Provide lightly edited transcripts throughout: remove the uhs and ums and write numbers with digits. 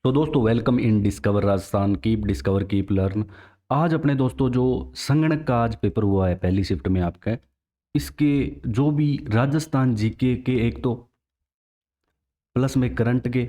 तो दोस्तों welcome in discover Rajasthan, keep discover keep learn. आज अपने दोस्तों जो संगणक का आज पेपर हुआ है पहली शिफ्ट में आपका, इसके जो भी राजस्थान जीके के एक तो प्लस में करंट के,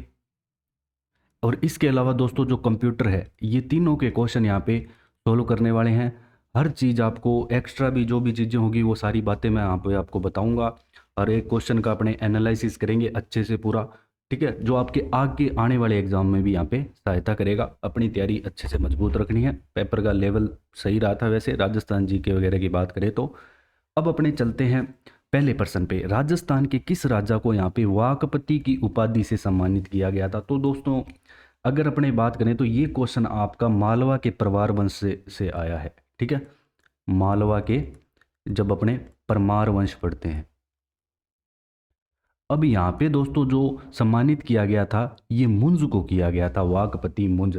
और इसके अलावा दोस्तों जो कंप्यूटर है, ये तीनों के क्वेश्चन यहाँ पे सोल्व करने वाले हैं। हर चीज़ आपको एक्स्ट्रा भी जो भी चीज़ें होगी वो सारी बातें मैं यहाँ पे आपको बताऊंगा। हर एक क्वेश्चन का अपने एनालिसिस करेंगे अच्छे से पूरा, ठीक है, जो आपके आगे आने वाले एग्जाम में भी यहाँ पे सहायता करेगा। अपनी तैयारी अच्छे से मजबूत रखनी है। पेपर का लेवल सही रहा था वैसे, राजस्थान जीके वगैरह की बात करें तो। अब अपने चलते हैं पहले प्रश्न पे। राजस्थान के किस राजा को यहाँ पे वाकपति की उपाधि से सम्मानित किया गया था? तो दोस्तों अगर अपने बात करें तो ये क्वेश्चन आपका मालवा के परमार वंश से आया है, ठीक है। मालवा के जब अपने परमार वंश पढ़ते हैं। अब यहाँ पे दोस्तों जो सम्मानित किया गया था ये मुंज को किया गया था, वाकपति मुंज।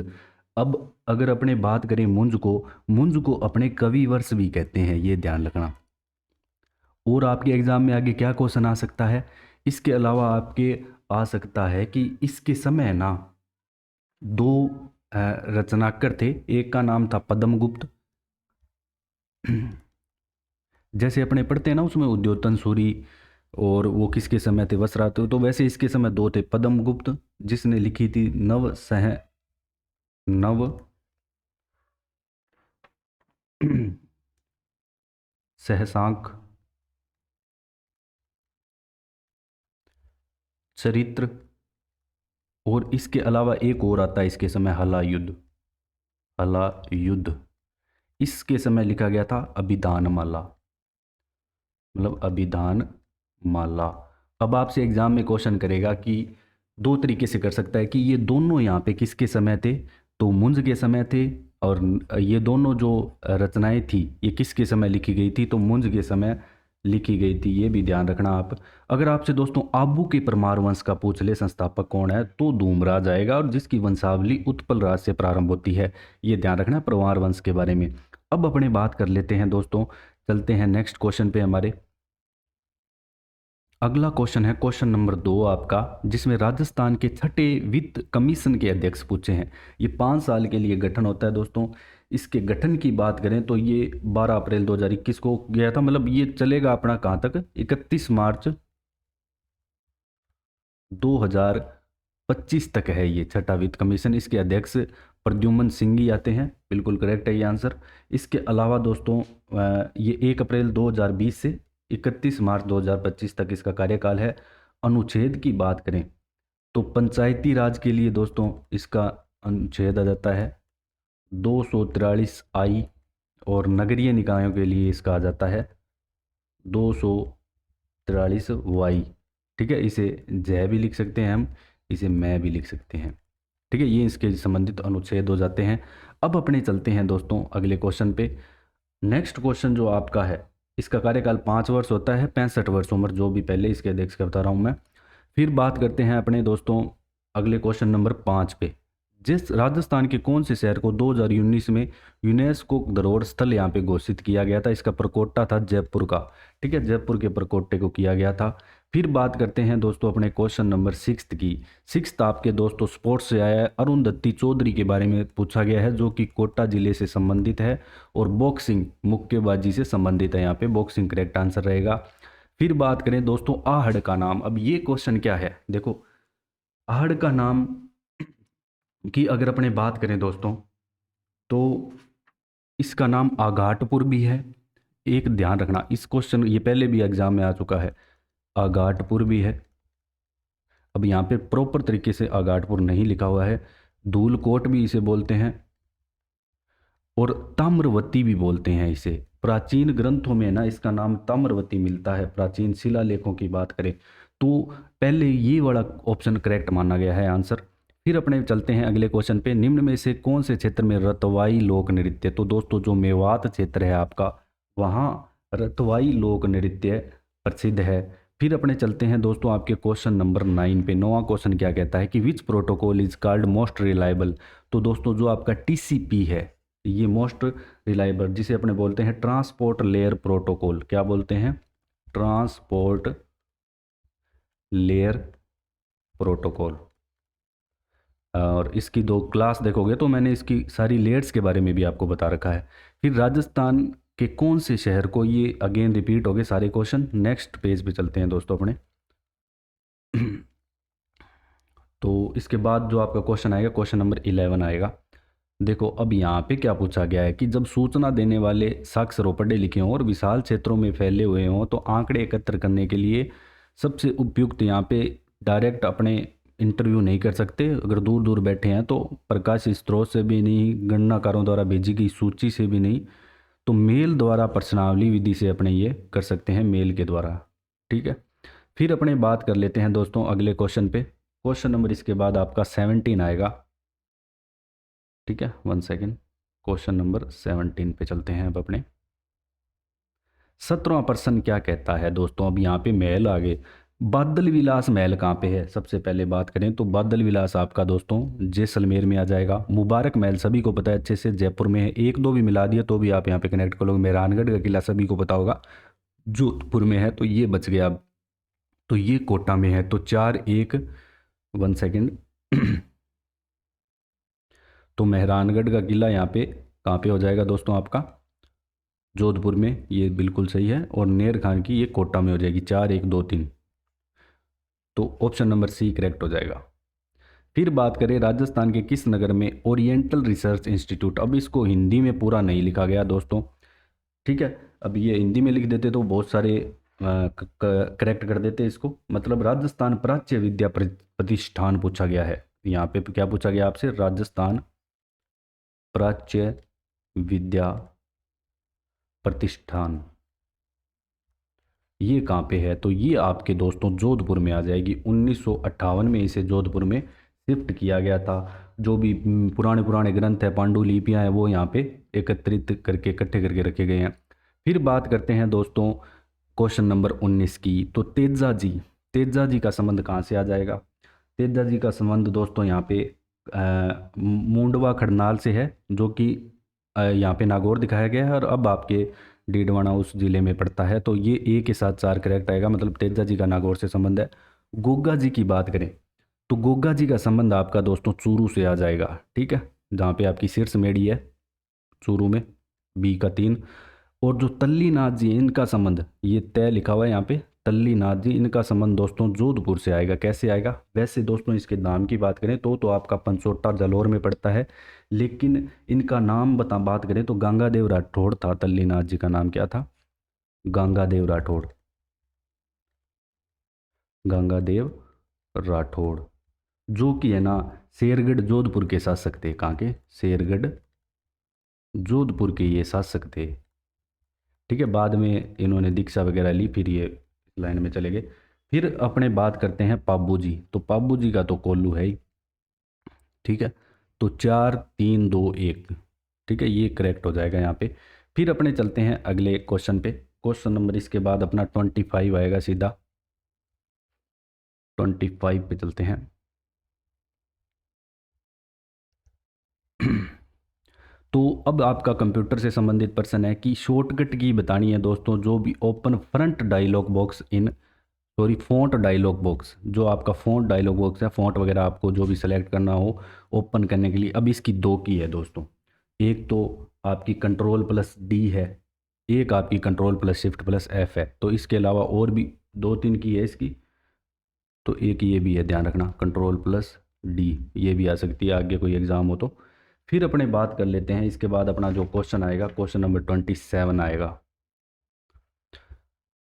अब अगर अपने बात करें मुंज को अपने कवि वर्ष भी कहते हैं, ये ध्यान रखना। और आपके एग्जाम में आगे क्या क्वेश्चन आ सकता है, इसके अलावा आपके आ सकता है कि इसके समय ना दो रचनाकार थे। एक का नाम था पद्मगुप्त, जैसे अपने पढ़ते हैं ना उसमें उद्योतन सूरी, और वो किसके समय थे, वसरात। तो वैसे इसके समय दो थे, पद्मगुप्त जिसने लिखी थी नव सहसांक चरित्र, और इसके अलावा एक और आता है इसके समय, हलायुद्ध। इसके समय लिखा गया था अभिधान माला, मतलब अभिधान माला। अब आपसे एग्जाम में क्वेश्चन करेगा कि दो तरीके से कर सकता है कि ये दोनों यहाँ पे किसके समय थे, तो मुंज के समय थे। और ये दोनों जो रचनाएं थी ये किसके समय लिखी गई थी, तो मुंज के समय लिखी गई थी। ये भी ध्यान रखना आप। अगर आपसे दोस्तों आबू के परमार वंश का पूछ ले संस्थापक कौन है, तो धूमराज आएगा, और जिसकी वंशावली उत्पल राज से प्रारंभ होती है। ये ध्यान रखना परमार वंश के बारे में। अब अपने बात कर लेते हैं दोस्तों, चलते हैं नेक्स्ट क्वेश्चन पे हमारे। अगला क्वेश्चन है क्वेश्चन नंबर 2 आपका, जिसमें राजस्थान के छठे वित्त कमीशन के अध्यक्ष पूछे हैं। ये 5 साल के लिए गठन होता है दोस्तों। इसके गठन की बात करें तो ये 12 अप्रैल 2021 को गया था, मतलब ये चलेगा अपना कहाँ तक, 31 मार्च 2025 तक है ये छठा वित्त कमीशन। इसके अध्यक्ष प्रद्युम्न सिंह ही आते हैं, बिल्कुल करेक्ट है ये आंसर। इसके अलावा दोस्तों ये 1 अप्रैल 2020 से 31 मार्च 2025 तक इसका कार्यकाल है। अनुच्छेद की बात करें तो पंचायती राज के लिए दोस्तों इसका अनुच्छेद आ जाता है 243 आई, और नगरीय निकायों के लिए इसका आ जाता है 243 वाई। ठीक है, इसे जय भी लिख सकते हैं हम, इसे मैं भी लिख सकते हैं। ठीक है, ये इसके संबंधित अनुच्छेद हो जाते हैं। अब अपने चलते हैं दोस्तों अगले क्वेश्चन पे। नेक्स्ट क्वेश्चन जो आपका है, इसका कार्यकाल 5 वर्ष होता है, 65 वर्ष उम्र, जो भी पहले इसके अध्यक्ष का बता रहा हूँ मैं। फिर बात करते हैं अपने दोस्तों अगले क्वेश्चन नंबर 5 पे। जिस राजस्थान के कौन से शहर को 2019 में यूनेस्को धरोहर स्थल यहाँ पे घोषित किया गया था? इसका प्रकोष्ठा था जयपुर का। ठीक है, जयपुर के प्रकोष्ठे को किया गया था। फिर बात करते हैं दोस्तों अपने क्वेश्चन नंबर 6 की। 6 आपके दोस्तों स्पोर्ट्स से आया है, अरुंधति चौधरी के बारे में पूछा गया है, जो कि कोटा जिले से संबंधित है, और बॉक्सिंग मुक्केबाजी से संबंधित है। यहाँ पे बॉक्सिंग करेक्ट आंसर रहेगा। फिर बात करें दोस्तों आहड़ का नाम। अब ये क्वेश्चन क्या है, देखो आहड़ का नाम की अगर अपने बात करें दोस्तों, तो इसका नाम आघाटपुर भी है। एक ध्यान रखना, इस क्वेश्चन ये पहले भी एग्जाम में आ चुका है, आघाटपुर भी है। अब यहाँ पे प्रॉपर तरीके से आघाटपुर नहीं लिखा हुआ है। धूलकोट भी इसे बोलते हैं, और ताम्रवती भी बोलते हैं इसे। प्राचीन ग्रंथों में ना इसका नाम ताम्रवती मिलता है, प्राचीन शिलालेखों की बात करें तो पहले ये वाला ऑप्शन करेक्ट माना गया है आंसर। फिर अपने चलते हैं अगले क्वेश्चन पे। निम्न में से कौन से क्षेत्र में रतवाई लोक नृत्य, तो दोस्तों जो मेवात क्षेत्र है आपका, वहाँ रतवाई लोक नृत्य प्रसिद्ध है। फिर अपने चलते हैं दोस्तों आपके क्वेश्चन नंबर 9 पे। 9वां क्वेश्चन क्या कहता है कि विच protocol is called most reliable. तो दोस्तों जो आपका टीसीपी है, ये मोस्ट रिलायबल, जिसे अपने बोलते हैं ट्रांसपोर्ट लेयर प्रोटोकॉल। क्या बोलते हैं? Transport layer protocol. और इसकी दो क्लास देखोगे तो मैंने इसकी सारी लेयर्स के बारे में भी आपको बता रखा है। फिर राजस्थान के कौन से शहर को, ये अगेन रिपीट हो गए सारे क्वेश्चन। नेक्स्ट पेज पे चलते हैं दोस्तों अपने। तो इसके बाद जो आपका क्वेश्चन आएगा, क्वेश्चन नंबर 11 आएगा। देखो अब यहाँ पे क्या पूछा गया है कि जब सूचना देने वाले साक्षरों, पढ़े लिखे हों और विशाल क्षेत्रों में फैले हुए हों तो आंकड़े एकत्र करने के लिए सबसे उपयुक्त, यहाँ पे डायरेक्ट अपने इंटरव्यू नहीं कर सकते, अगर दूर दूर बैठे हैं तो प्रकाशित स्रोत से भी नहीं, गणनाकारों द्वारा भेजी गई सूची से भी नहीं, तो मेल द्वारा प्रश्नावली विधि से अपने ये कर सकते हैं, मेल के द्वारा। ठीक है, फिर अपने बात कर लेते हैं दोस्तों अगले क्वेश्चन पे। क्वेश्चन नंबर इसके बाद आपका 17 आएगा। ठीक है, 1 सेकेंड, क्वेश्चन नंबर 17 पे चलते हैं अब अपने। 17वां प्रश्न क्या कहता है दोस्तों, अब यहाँ पे महल आ गए। बादल विलास महल कहाँ पे है, सबसे पहले बात करें तो बादल विलास आपका दोस्तों जैसलमेर में आ जाएगा। मुबारक महल सभी को पता है अच्छे से, जयपुर में है। एक दो भी मिला दिया तो भी आप यहाँ पे कनेक्ट कर लोगे। मेहरानगढ़ का किला सभी को पता होगा, जोधपुर में है, तो ये बच गया। अब तो ये कोटा में है, तो 4-1, 1 सेकेंड। तो मेहरानगढ़ का किला यहाँ पे कहाँ पे हो जाएगा दोस्तों आपका, जोधपुर में, ये बिल्कुल सही है। और नेर खान की ये कोटा में हो जाएगी। 4-1-2-3, तो ऑप्शन नंबर सी करेक्ट हो जाएगा। फिर बात करें राजस्थान के किस नगर में ओरिएंटल रिसर्च इंस्टीट्यूट, अब इसको हिंदी में पूरा नहीं लिखा गया दोस्तों। ठीक है, अब ये हिंदी में लिख देते तो बहुत सारे करेक्ट कर देते इसको। मतलब राजस्थान प्राच्य विद्या प्रतिष्ठान पूछा गया है यहाँ पे। क्या पूछा गया आपसे, राजस्थान प्राच्य विद्या प्रतिष्ठान, ये कहाँ पे है, तो ये आपके दोस्तों जोधपुर में आ जाएगी। 1958 में इसे जोधपुर में शिफ्ट किया गया था। जो भी पुराने पुराने ग्रंथ है, पांडुलिपियाँ हैं, वो यहाँ पे एकत्रित करके, इकट्ठे करके रखे गए हैं। फिर बात करते हैं दोस्तों क्वेश्चन नंबर 19 की। तो तेजा जी, तेजा जी का संबंध कहाँ से आ जाएगा। तेजा जी का संबंध दोस्तों यहाँ पे मुंडवा खड़नाल से है, जो कि यहाँ पे नागौर दिखाया गया है, और अब आपके डीडवाना उस जिले में पड़ता है। तो ये ए के साथ 4 करेक्ट आएगा, मतलब तेजा जी का नागौर से संबंध है। गोगा जी की बात करें तो गोगा जी का संबंध आपका दोस्तों चूरू से आ जाएगा। ठीक है, जहाँ पे आपकी शीर्ष मेड़ी है चूरू में, बी का 3। और जो तल्लीनाथ जी, इनका संबंध, ये तय लिखा हुआ है यहाँ पे, तल्लीनाथ जी, इनका संबंध दोस्तों जोधपुर से आएगा। कैसे आएगा, वैसे दोस्तों इसके नाम की बात करें तो आपका पंचोटा जालौर में पड़ता है, लेकिन इनका नाम बात करें तो गंगादेव राठौड़ था। तल्लीनाथ जी का नाम क्या था, गंगादेव राठौड़, गंगादेव राठौड़, जो कि है ना शेरगढ़ जोधपुर के शासक थे। कहाँ के, शेरगढ़ जोधपुर के ये शासक थे। ठीक है, बाद में इन्होंने दीक्षा वगैरह ली, फिर ये लाइन में चले गए। फिर अपने बात करते हैं पाबू जी, तो पाबू जी का तो कोल्लू है ही। ठीक है, तो 4-3-2-1, ठीक है, ये करेक्ट हो जाएगा यहाँ पे। फिर अपने चलते हैं अगले क्वेश्चन पे। क्वेश्चन नंबर इसके बाद अपना 25 आएगा सीधा, 25 पे चलते हैं। तो अब आपका कंप्यूटर से संबंधित प्रश्न है कि शॉर्टकट की बतानी है दोस्तों, जो भी open front dialog box in, sorry font dialog box, जो आपका फ़ॉन्ट डायलॉग बॉक्स है, फ़ॉन्ट वगैरह आपको जो भी सेलेक्ट करना हो ओपन करने के लिए। अब इसकी 2 की है दोस्तों, एक तो आपकी कंट्रोल+D है, एक आपकी कंट्रोल+Shift+F है। तो इसके अलावा और भी 2-3 की है इसकी, तो एक ये भी है, ध्यान रखना, कंट्रोल+D, ये भी आ सकती है आगे कोई एग्ज़ाम हो तो। फिर अपने बात कर लेते हैं इसके बाद अपना जो क्वेश्चन आएगा, क्वेश्चन नंबर 27 आएगा।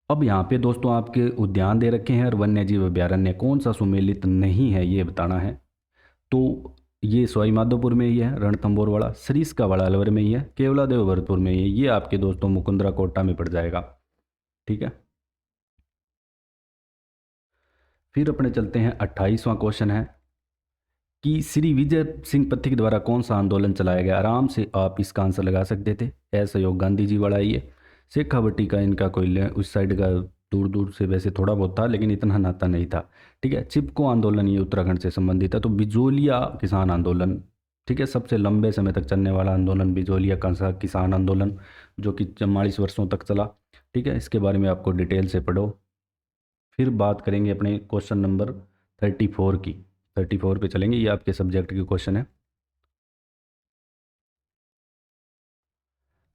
अब यहाँ पे दोस्तों आपके उद्यान दे रखे हैं और वन्य जीव अभ्यारण्य कौन सा सुमेलित नहीं है, ये बताना है। तो ये सवाई माधोपुर में ही है, रणथंभौर वाला, सरिस्का वाला अलवर में ही है, केवलादेव भरतपुर में ही है, ये आपके दोस्तों मुकुंदरा कोटा में पड़ जाएगा। ठीक है, फिर अपने चलते हैं 28वां क्वेश्चन है कि श्री विजय सिंह पथिक द्वारा कौन सा आंदोलन चलाया गया। आराम से आप इसका आंसर लगा सकते थे, असहयोग गांधी जी वाला ये। शेखावटी का इनका कोई उस साइड का दूर दूर से वैसे थोड़ा बहुत था, लेकिन इतना नाता नहीं था। ठीक है, चिपको आंदोलन ये उत्तराखंड से संबंधित है। तो बिजोलिया किसान आंदोलन, ठीक है, सबसे लंबे समय तक चलने वाला आंदोलन बिजोलिया किसान आंदोलन, जो कि 44 वर्षों तक चला। ठीक है, इसके बारे में आपको डिटेल से पढ़ो। फिर बात करेंगे अपने क्वेश्चन नंबर 34 की। 34 पे चलेंगे, ये आपके सब्जेक्ट के क्वेश्चन है।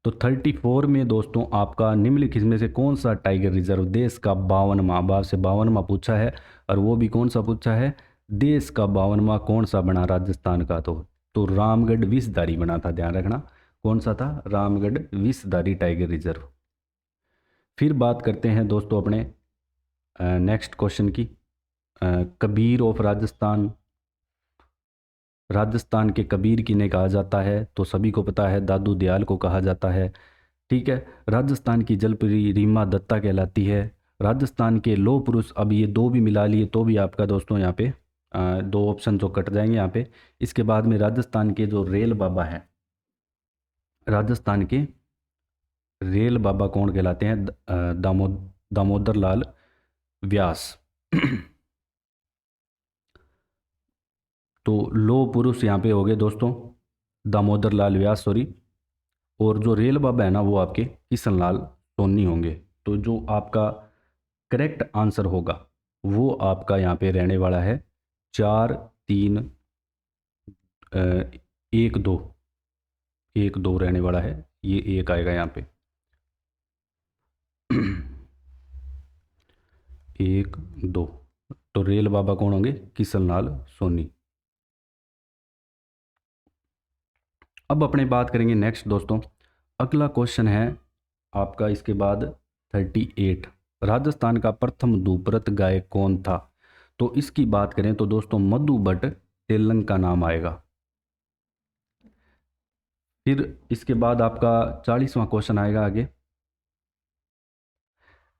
तो 34 में दोस्तों आपका निम्नलिखित में से कौन सा टाइगर रिजर्व देश का 52वां, बाव से 52वां पूछा है, और वो भी कौन सा पूछा है, देश का 52वां कौन सा बना राजस्थान का, तो रामगढ़ विषधारी बना था, ध्यान रखना कौन सा था, रामगढ़ विषधारी टाइगर रिजर्व। फिर बात करते हैं दोस्तों अपने नेक्स्ट क्वेश्चन की। कबीर ऑफ राजस्थान, राजस्थान के कबीर किन्हें कहा जाता है, तो सभी को पता है दादू दयाल को कहा जाता है। ठीक है, राजस्थान की जलपरी रीमा दत्ता कहलाती है। राजस्थान के लौह पुरुष, अब ये दो भी मिला लिए तो भी आपका दोस्तों यहाँ पे दो ऑप्शन जो कट जाएंगे यहाँ पे। इसके बाद में राजस्थान के जो रेल बाबा हैं, राजस्थान के रेल बाबा कौन कहलाते हैं, दामोदर लाल व्यास। तो लौह पुरुष यहाँ पे हो गए दोस्तों दामोदर लाल व्यास, सॉरी, और जो रेल बाबा है ना वो आपके किशन लाल सोनी होंगे। तो जो आपका करेक्ट आंसर होगा वो आपका यहाँ पे रहने वाला है 4 3 1 2, 1 2 रहने वाला है, ये एक आएगा यहाँ पे। 1 2, तो रेल बाबा कौन होंगे, किशन लाल सोनी। अब अपने बात करेंगे नेक्स्ट दोस्तों, अगला क्वेश्चन है आपका इसके बाद 38, राजस्थान का प्रथम धूपरत गायक कौन था। तो इसकी बात करें तो दोस्तों मधु भट्ट तेलंग का नाम आएगा। फिर इसके बाद आपका 40वां क्वेश्चन आएगा आगे।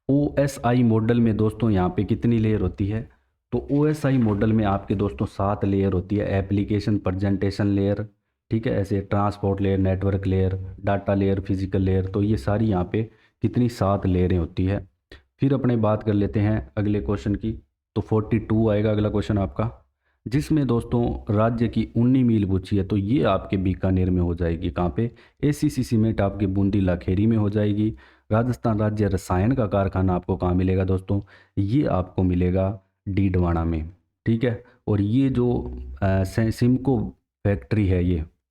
OSI मॉडल में दोस्तों यहाँ पे कितनी लेयर होती है, तो OSI मॉडल में आपके दोस्तों 7 लेयर होती है, एप्लीकेशन प्रेजेंटेशन लेयर, ठीक है, ऐसे transport layer, network layer, data layer, physical layer, तो ये सारी यहाँ पे कितनी 7 लेयरें होती है। फिर अपने बात कर लेते हैं अगले क्वेश्चन की। तो 42 आएगा अगला क्वेश्चन आपका, जिसमें दोस्तों राज्य की 19 मील पूछी है, तो ये आपके बीकानेर में हो जाएगी, कहाँ पे, ACC सीमेंट आपके बूंदी लाखेरी में हो जाएगी। राजस्थान राज्य रसायन का कारखाना आपको कहाँ मिलेगा दोस्तों, ये आपको मिलेगा डीडवाना में। ठीक है, और ये जो सिमको फैक्ट्री है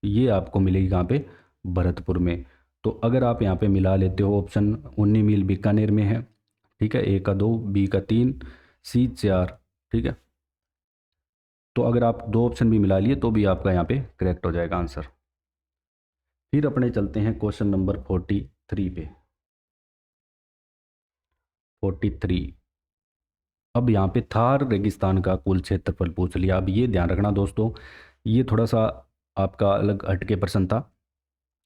ये आपको मिलेगी कहाँ पे, भरतपुर में। तो अगर आप यहाँ पे मिला लेते हो ऑप्शन 19 मील बीकानेर में है, ठीक है, A का 2, B का 3, C 4, ठीक है, तो अगर आप दो ऑप्शन भी मिला लिए तो भी आपका यहाँ पे करेक्ट हो जाएगा आंसर। फिर अपने चलते हैं क्वेश्चन नंबर 43 पे। 43, अब यहाँ पे थार रेगिस्तान का कुल क्षेत्रफल पूछ लिया। अब ये ध्यान रखना दोस्तों, ये थोड़ा सा आपका अलग हटके प्रश्न था।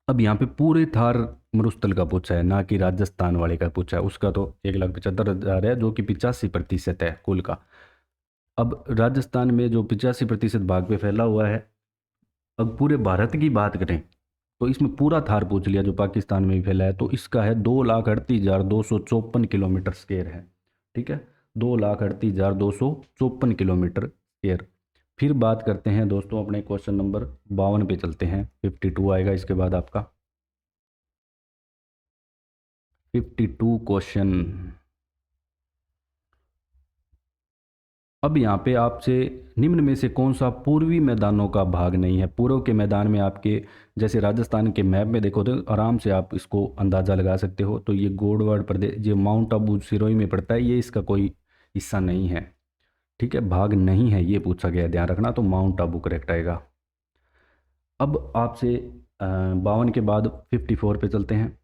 अब यहाँ पे पूरे थार मरुस्थल का पूछा है, ना कि राजस्थान वाले का पूछा है। उसका तो 1,75,000 है, जो कि 85% है कुल का। अब राजस्थान में जो 85% भाग पे फैला हुआ है, अब पूरे भारत की बात करें तो इसमें पूरा थार पूछ लिया जो पाकिस्तान में भी फैला है, तो इसका है 2,38,254 किलोमीटर स्क्वायर है। ठीक है, 2,38,254 किलोमीटर स्क्वायर। फिर बात करते हैं दोस्तों अपने क्वेश्चन नंबर 52 पे चलते हैं। 52 आएगा इसके बाद आपका 52 क्वेश्चन। अब यहाँ पे आपसे निम्न में से कौन सा पूर्वी मैदानों का भाग नहीं है। पूर्व के मैदान में आपके, जैसे राजस्थान के मैप में देखो तो आराम से आप इसको अंदाज़ा लगा सकते हो, तो ये गोडवाड़ प्रदेश, ये माउंट आबू सिरोही में पड़ता है, ये इसका कोई हिस्सा नहीं है। ठीक है, भाग नहीं है ये पूछा गया, ध्यान रखना, तो माउंट आबू करेक्ट आएगा। अब आपसे 52 के बाद 54 पे चलते हैं।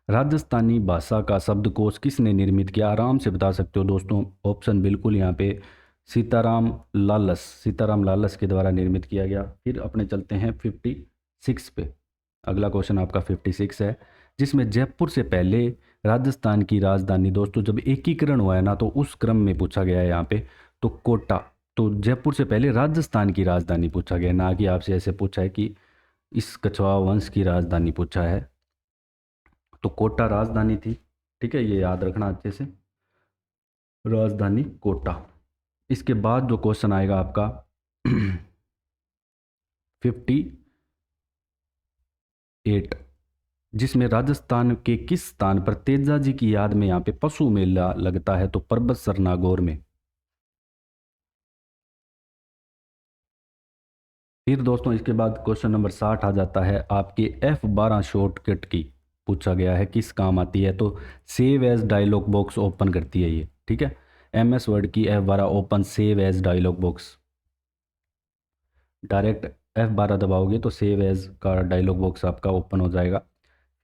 राजस्थानी भाषा का शब्दकोश किसने निर्मित किया, आराम से बता सकते हो दोस्तों, ऑप्शन बिल्कुल यहाँ पे सीताराम लालस के द्वारा निर्मित किया गया। फिर अपने चलते हैं 56 पे। अगला क्वेश्चन आपका 56 है, जिसमें जयपुर से पहले राजस्थान की राजधानी, दोस्तों जब एकीकरण हुआ है ना तो उस क्रम में पूछा गया है यहाँ पे, तो कोटा, तो जयपुर से पहले राजस्थान की राजधानी पूछा गया, ना कि आपसे ऐसे पूछा है कि इस कछवा वंश की राजधानी पूछा है। तो कोटा राजधानी थी, ठीक है, ये याद रखना अच्छे से, राजधानी कोटा। इसके बाद जो क्वेश्चन आएगा आपका 58, जिसमें राजस्थान के किस स्थान पर तेजा जी की याद में यहाँ पे पशु मेला लगता है, तो पर्वत सर नागौर में। फिर दोस्तों इसके बाद क्वेश्चन नंबर 60 आ जाता है आपके F12 शॉर्टकट की। पूछा गया है किस काम आती है, तो save as dialog box open करती है ये, ठीक है। MS वर्ड की F12 open save as dialog box, direct F12 दबाओगे तो सेव एज का डायलॉग बॉक्स आपका ओपन हो जाएगा।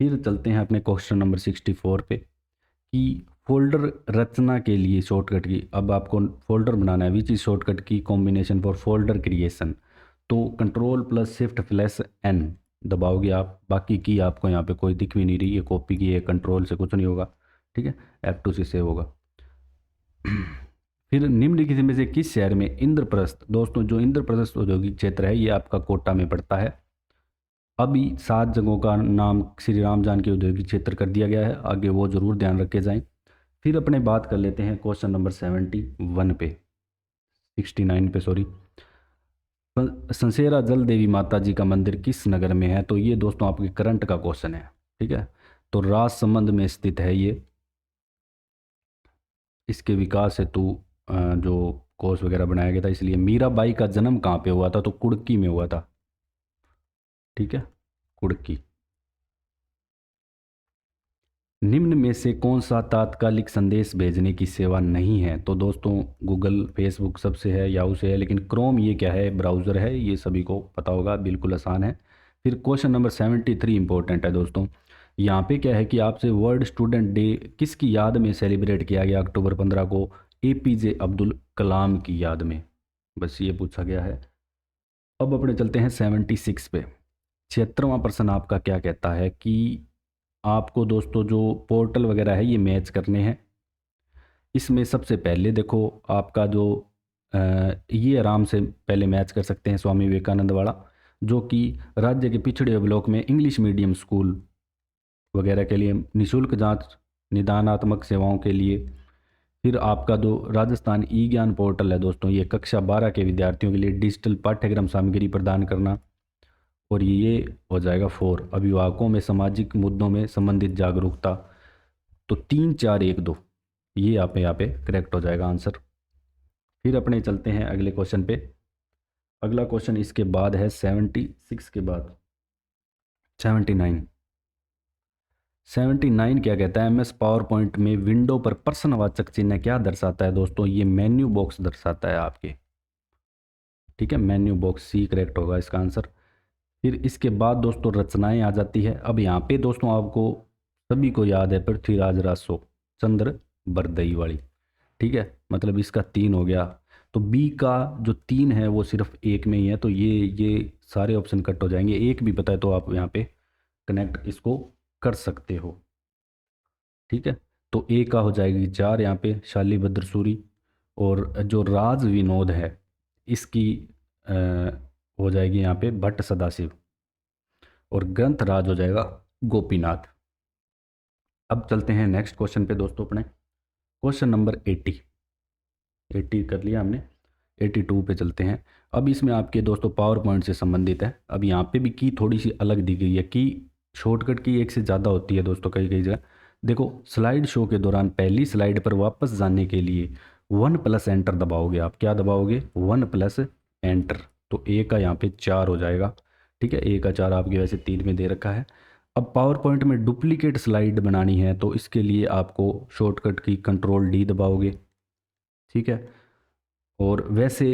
फिर चलते हैं अपने क्वेश्चन नंबर 64 पे कि फोल्डर रचना के लिए शॉर्टकट की, अब आपको फोल्डर बनाना है, विच इज शॉर्टकट की कॉम्बिनेशन फॉर फोल्डर क्रिएशन, तो control plus shift plus N दबाओगे आप। बाकी की आपको यहाँ पे कोई दिख भी नहीं रही, ये कॉपी की है, कंट्रोल से कुछ नहीं होगा, ठीक है, F2 से सेव होगा। फिर निम्नलिखित में से किस शहर में इंद्रप्रस्थ, दोस्तों जो इंद्रप्रस्थ औद्योगिक क्षेत्र है ये आपका कोटा में पड़ता है। अभी 7 जगहों का नाम श्री राम जानकी औद्योगिक क्षेत्र कर दिया गया है, आगे वो जरूर ध्यान रखे जाएं। फिर अपने बात कर लेते हैं क्वेश्चन नंबर 71 पे, 69 पे सॉरी। संसेरा जल देवी माता जी का मंदिर किस नगर में है, तो ये दोस्तों आपके करंट का क्वेश्चन है, ठीक है। तो राजसमंद में स्थित है ये। इसके विकास हेतु जो कोर्स वगैरह बनाया गया था, इसलिए मीराबाई का जन्म कहाँ पे हुआ था, तो कुड़की में हुआ था, ठीक है, कुड़की। निम्न में से कौन सा तात्कालिक संदेश भेजने की सेवा नहीं है, तो दोस्तों गूगल, फेसबुक सबसे है, याहू से है, लेकिन क्रोम ये क्या है, ब्राउज़र है, ये सभी को पता होगा, बिल्कुल आसान है। फिर क्वेश्चन नंबर 73 इंपॉर्टेंट है दोस्तों। यहाँ पे क्या है कि आपसे वर्ल्ड स्टूडेंट डे किसकी याद में सेलिब्रेट किया गया अक्टूबर 15 को, APJ अब्दुल कलाम की याद में, बस ये पूछा गया है। अब अपने चलते हैं 76 पे। 76वां प्रश्न आपका क्या कहता है कि आपको दोस्तों जो पोर्टल वगैरह है ये मैच करने हैं। इसमें सबसे पहले देखो आपका जो ये आराम से पहले मैच कर सकते हैं स्वामी विवेकानंद वाला, जो कि राज्य के पिछड़े ब्लॉक में इंग्लिश मीडियम स्कूल वगैरह के लिए निशुल्क जांच निदानात्मक सेवाओं के लिए। फिर आपका जो राजस्थान ई ज्ञान पोर्टल है दोस्तों, ये कक्षा 12 के विद्यार्थियों के लिए डिजिटल पाठ्यक्रम सामग्री प्रदान करना। और ये हो जाएगा 4, अभिभावकों में सामाजिक मुद्दों में संबंधित जागरूकता। तो 3 4 1 2 ये आप यहाँ पे करेक्ट हो जाएगा आंसर। फिर अपने चलते हैं अगले क्वेश्चन पे। अगला क्वेश्चन इसके बाद है 76 के बाद 79। 79 क्या कहता है, MS पावर पॉइंट में विंडो पर प्रश्नवाचक चिन्ह क्या दर्शाता है, दोस्तों ये मेन्यू बॉक्स दर्शाता है आपके, ठीक है, मेन्यू बॉक्स, C करेक्ट होगा इसका आंसर। फिर इसके बाद दोस्तों रचनाएं आ जाती है। अब यहाँ पे दोस्तों आपको सभी को याद है पृथ्वीराज रासो, चंद्र बरदई वाली, ठीक है, मतलब इसका 3 हो गया। तो बी का जो 3 है वो सिर्फ एक में ही है, तो ये सारे ऑप्शन कट हो जाएंगे। एक भी पता है तो आप यहाँ पे कनेक्ट इसको कर सकते हो, ठीक है। तो ए का हो जाएगी 4 यहाँ पे, शालीभद्र सूरी। और जो राज विनोद है इसकी अ, हो जाएगी यहाँ पे भट्ट सदाशिव। और ग्रंथ राज हो जाएगा गोपीनाथ। अब चलते हैं नेक्स्ट क्वेश्चन पे दोस्तों अपने, क्वेश्चन नंबर 80 कर लिया हमने। 82 पे चलते हैं। अब इसमें आपके दोस्तों पावर पॉइंट से संबंधित है। अब यहाँ पे भी की थोड़ी सी अलग दी गई है कि शॉर्टकट की एक से ज़्यादा होती है दोस्तों कई कई जगह। देखो स्लाइड शो के दौरान पहली स्लाइड पर वापस जाने के लिए 1 + एंटर दबाओगे आप, क्या दबाओगे 1 + एंटर। तो ए का यहाँ पे 4 हो जाएगा, ठीक है, ए का 4 आपके वैसे 3 में दे रखा है। अब पावर पॉइंट में डुप्लीकेट स्लाइड बनानी है तो इसके लिए आपको शॉर्टकट की कंट्रोल D दबाओगे, ठीक है। और वैसे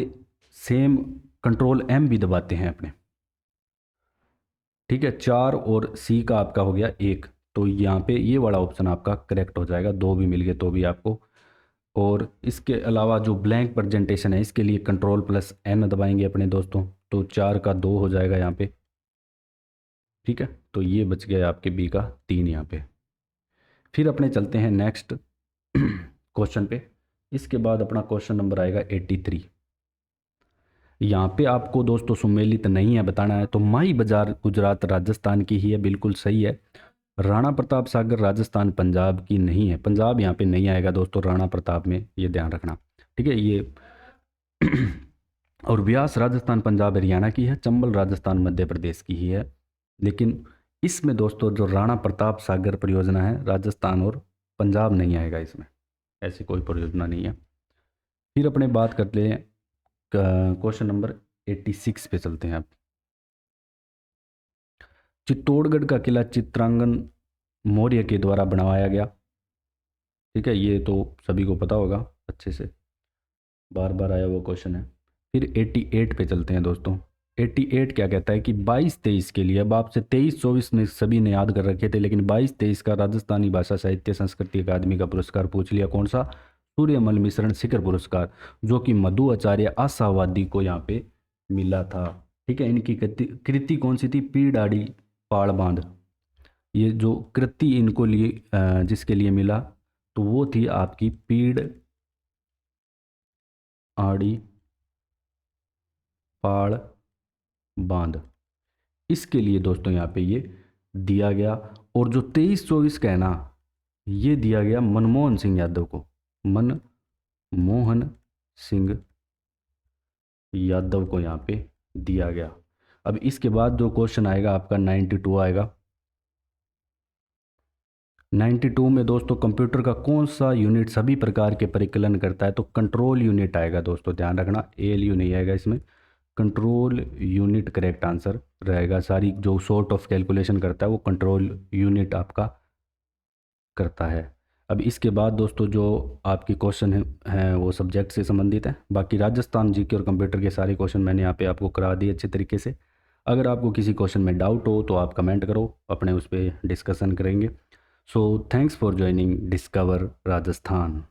सेम कंट्रोल M भी दबाते हैं अपने, ठीक है। 4 और C का आपका हो गया 1, तो यहाँ पे ये वाला ऑप्शन आपका करेक्ट हो जाएगा। 2 भी मिल गए तो भी आपको। और इसके अलावा जो ब्लैंक प्रेजेंटेशन है इसके लिए कंट्रोल+N दबाएंगे अपने दोस्तों, तो 4 का 2 हो जाएगा यहाँ पे, ठीक है। तो ये बच गया आपके B का 3 यहाँ पे। फिर अपने चलते हैं नेक्स्ट क्वेश्चन पे। इसके बाद अपना क्वेश्चन नंबर आएगा 83। यहाँ पे आपको दोस्तों सुमेलित नहीं है बताना है, तो माई बाजार गुजरात राजस्थान की ही है, बिल्कुल सही है। राणा प्रताप सागर राजस्थान पंजाब की नहीं है, पंजाब यहाँ पे नहीं आएगा दोस्तों राणा प्रताप में, ये ध्यान रखना, ठीक है। ये और व्यास राजस्थान पंजाब हरियाणा की है, चंबल राजस्थान मध्य प्रदेश की ही है। लेकिन इसमें दोस्तों जो राणा प्रताप सागर परियोजना है राजस्थान और पंजाब नहीं आएगा इसमें, ऐसी कोई परियोजना नहीं है। फिर अपने बात करते हैं क्वेश्चन नंबर 86 पे चलते हैं अब। चित्तौड़गढ़ का किला चित्रांगन मौर्य के द्वारा बनवाया गया। ठीक है, ये तो सभी को पता होगा अच्छे से, बार बार आया वो क्वेश्चन है। फिर 88 पे चलते हैं दोस्तों। 88 क्या कहता है कि 22-23 के लिए, अब आपसे 23-24 ने सभी ने याद कर रखे थे, लेकिन 22-23 का राजस्थानी भाषा साहित्य संस्कृति अकादमी का पुरस्कार पूछ लिया। कौन सा? सूर्यमल मिश्रण शिखर पुरस्कार, जो कि मधु आचार्य आशावादी को यहाँ पे मिला था। ठीक है, इनकी कृति कौन सी थी? पीड़ आड़ी पाड़ बांध। ये जो कृति इनको लिए जिसके लिए मिला, तो वो थी आपकी पीड़ आड़ी पाड़ बांध। इसके लिए दोस्तों यहाँ पे ये दिया गया। और जो 23-24 का है ना, ये दिया गया मनमोहन सिंह यादव को, मनमोहन सिंह यादव को यहाँ पे दिया गया। अब इसके बाद जो क्वेश्चन आएगा आपका 92 आएगा। 92 में दोस्तों कंप्यूटर का कौन सा यूनिट सभी प्रकार के परिकलन करता है? तो कंट्रोल यूनिट आएगा दोस्तों, ध्यान रखना, ALU नहीं आएगा इसमें, कंट्रोल यूनिट करेक्ट आंसर रहेगा। सारी जो सॉर्ट ऑफ कैलकुलेशन करता है वो कंट्रोल यूनिट आपका करता है। अब इसके बाद दोस्तों जो आपके क्वेश्चन हैं वो सब्जेक्ट से संबंधित हैं। बाकी राजस्थान जीके और कंप्यूटर के सारे क्वेश्चन मैंने यहाँ पे आपको करा दिए अच्छे तरीके से। अगर आपको किसी क्वेश्चन में डाउट हो तो आप कमेंट करो, अपने उस पर डिस्कशन करेंगे। So thanks for joining discover Rajasthan.